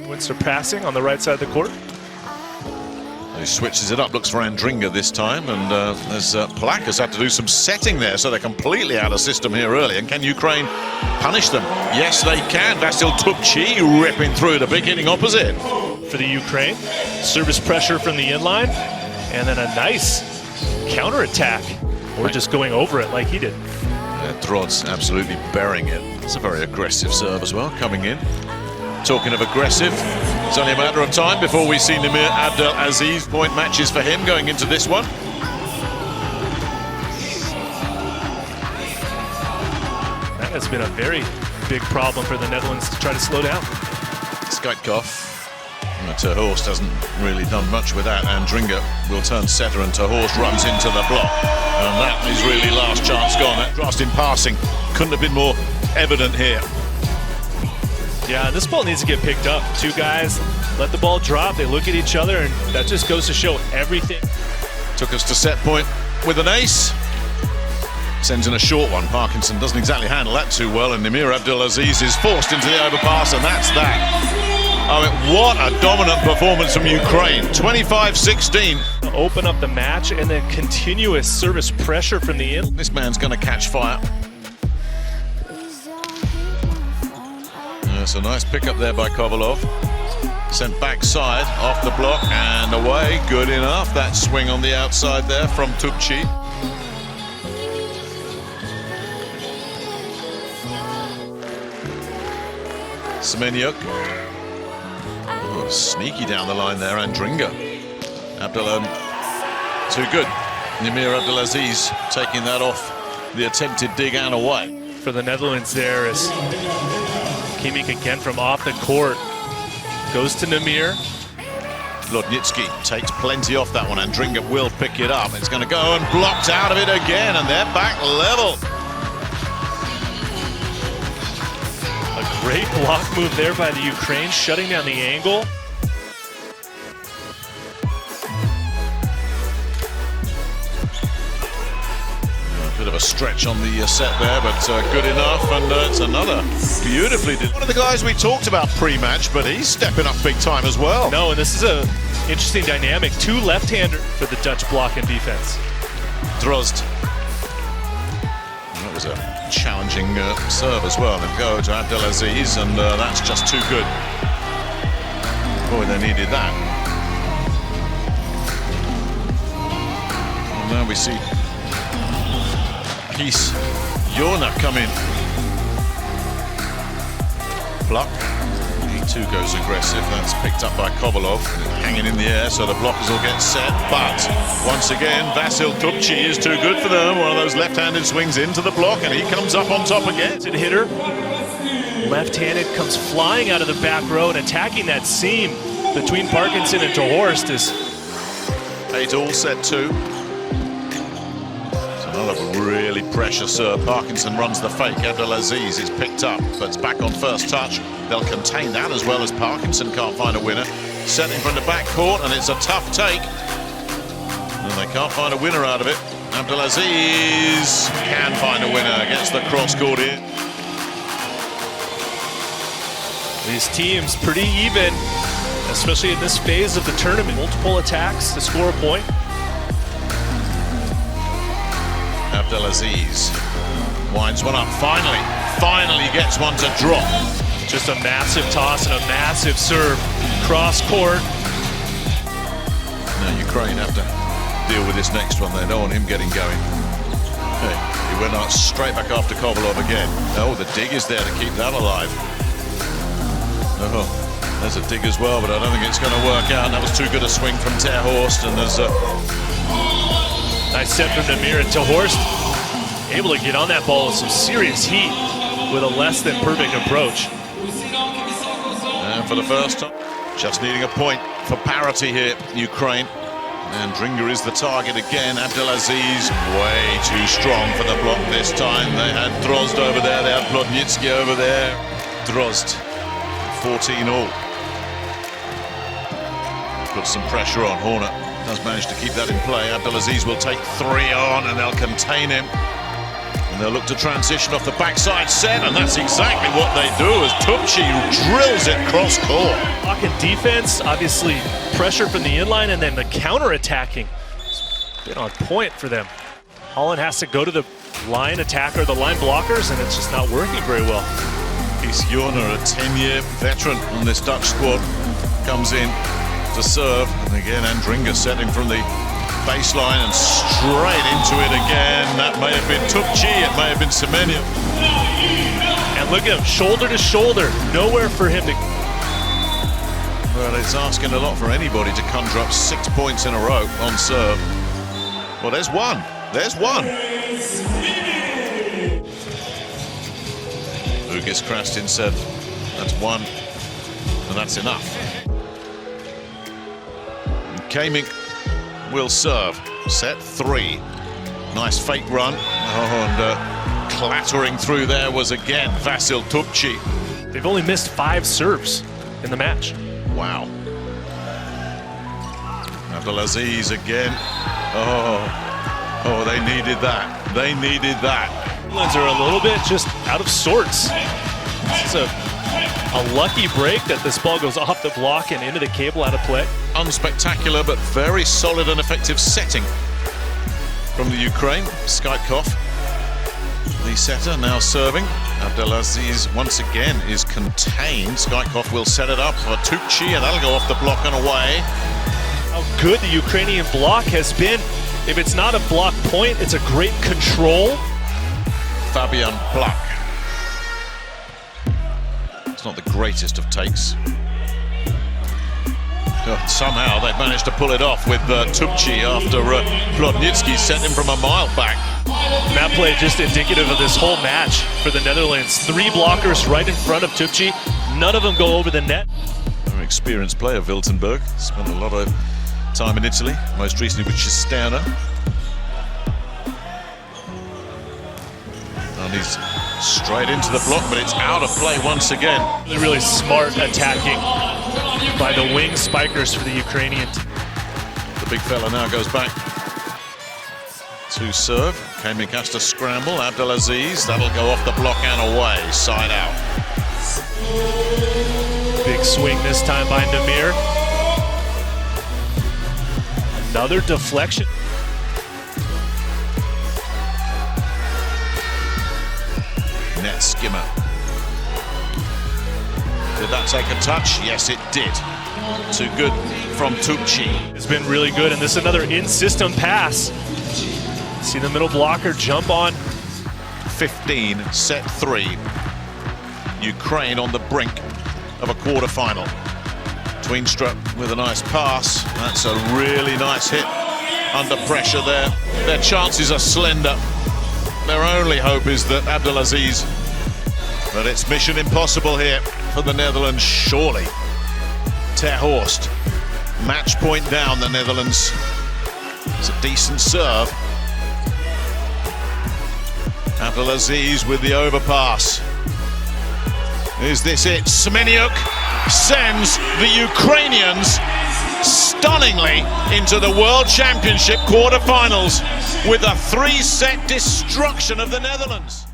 Winster passing on the right side of the court. He switches it up, looks for Andringa this time, and as Plak has had to do some setting there, so they're completely out of system here early. And can Ukraine punish them? Yes, they can. Vasyl Tupchii ripping through the big hitting opposite. For the Ukraine, service pressure from the inline, and then a nice counter-attack, or just going over it like he did. Drod's absolutely burying it. It's a very aggressive serve as well, coming in. Talking of aggressive, it's only a matter of time before we see Nimir Abdel-Aziz. Point matches for him going into this one. That has been a very big problem for the Netherlands to try to slow down. Skaitkov. Ter Horst hasn't really done much with that. Andringa will turn setter and Ter Horst runs into the block. And that is really last chance gone. That thrust in passing couldn't have been more evident here. Yeah, this ball needs to get picked up. Two guys let the ball drop, they look at each other, and that just goes to show everything. Took us to set point with an ace. Sends in a short one. Parkinson doesn't exactly handle that too well, and Nimir Abdel-Aziz is forced into the overpass, and that's that. I mean, what a dominant performance from Ukraine. 25-16. Open up the match, and then continuous service pressure from the in. This man's going to catch fire. That's a nice pickup there by Kovalov. Sent backside, off the block and away. Good enough. That swing on the outside there from Tupchii. Semenyuk. Oh, sneaky down the line there, Andringa. Too good. Nimir Abdel-Aziz taking that off the attempted dig and away. For the Netherlands there is Kimmich again from off the court. Goes to Nimir. Lodnitsky takes plenty off that one. Andringa will pick it up. It's going to go and blocked out of it again, and they're back level. A great block move there by the Ukraine, shutting down the angle. Bit of a stretch on the set there, but good enough, and it's another beautifully did. One of the guys we talked about pre-match, but he's stepping up big time as well. No, and this is a interesting dynamic. Two left-hander for the Dutch block and defense. Drozd. That was a challenging serve as well. And go to Abdel-Aziz, and that's just too good. Boy, they needed that. And now we see Peace. Yorna come in. Pluck. He too goes aggressive. That's picked up by Kovalov. Hanging in the air, so the blockers will get set. But once again, Vasyl Tupchii is too good for them. One of those left-handed swings into the block, and he comes up on top again. Hitter. Left-handed comes flying out of the back row and attacking that seam between Parkinson and Ter Horst is 8-all set 2. Another really pressure serve. Parkinson runs the fake. Abdel-Aziz is picked up, but it's back on first touch. They'll contain that as well as Parkinson can't find a winner. Setting from the back court, and it's a tough take. And they can't find a winner out of it. Abdel-Aziz can find a winner. Gets the cross-court in. These teams pretty even, especially in this phase of the tournament. Multiple attacks to score a point. Abdel-Aziz winds one up, finally gets one to drop. Just a massive toss and a massive serve. Cross court. Now Ukraine have to deal with this next one. They don't want him getting going. Okay, he went out straight back after Kovalov again. Oh, the dig is there to keep that alive. Oh, there's a dig as well, but I don't think it's going to work out. That was too good a swing from Ter Horst, and there's a nice set from Nimir, and Ter Horst able to get on that ball with some serious heat with a less than perfect approach. And for the first time, just needing a point for parity here, Ukraine. And Andringa is the target again. Abdel-Aziz way too strong for the block this time. They had Drozd over there, they had Lodnitsky over there. Drozd, 14-all. Put some pressure on. Horner does manage to keep that in play. Abdel-Aziz will take 3 on, and they'll contain him. And They'll look to transition off the backside set, and that's exactly what they do as Tupchii drills it cross court. Block and defense, obviously pressure from the inline, and then the counter-attacking. It's been on point for them. Holland has to go to the line attacker, the line blockers, and it's just not working very well. Kees Jorna, a 10-year veteran on this Dutch squad, comes in to serve. And again, Andringa setting from the baseline and straight into it again. That may have been Tupchii, it may have been Semenya. And look at him, shoulder to shoulder, nowhere for him to... Well, it's asking a lot for anybody to conjure up 6 points in a row on serve. Well, there's one. There's one. Lucas Krastin said that's one, and that's enough. Kaming will serve. Set 3. Nice fake run. Oh, and clattering through there was again Vasyl Tupchii. They've only missed 5 serves in the match. Wow. Abdel-Aziz again. Oh, they needed that. They needed that. Netherlands are a little bit just out of sorts. This is a lucky break that this ball goes off the block and into the cable, out of play. Unspectacular, but very solid and effective setting from the Ukraine. Skaitkov, the setter, now serving. Abdel-Aziz once again is contained. Skaitkov will set it up for Tupchii, and that'll go off the block and away. How good the Ukrainian block has been. If it's not a block point, it's a great control. Fabian Plak. It's not the greatest of takes. Somehow they've managed to pull it off with Tupchii after Plotnitsky sent him from a mile back. And that play just indicative of this whole match for the Netherlands. 3 blockers right in front of Tupchii. None of them go over the net. Very experienced player, Wiltenberg. Spent a lot of time in Italy, most recently with Cisterna. And he's straight into the block, but it's out of play once again. Really smart attacking by the wing spikers for the Ukrainians. The big fella now goes back to serve. Kaming has to scramble. Abdel-Aziz, that'll go off the block and away, side out. Big swing this time by Nimir. Another deflection. Net skimmer. Did that take a touch? Yes, it did. Too good from Tupchii. It's been really good, and this is another in-system pass. See the middle blocker jump on. 15, set 3. Ukraine on the brink of a quarter-final. Tweenstra with a nice pass. That's a really nice hit under pressure there. Their chances are slender. Their only hope is that Abdel-Aziz, but it's mission impossible here for the Netherlands, surely. Ter Horst, match point down, the Netherlands. It's a decent serve. Abdel-Aziz with the overpass. Is this it? Semenya sends the Ukrainians stunningly into the World Championship quarterfinals with a 3-set destruction of the Netherlands.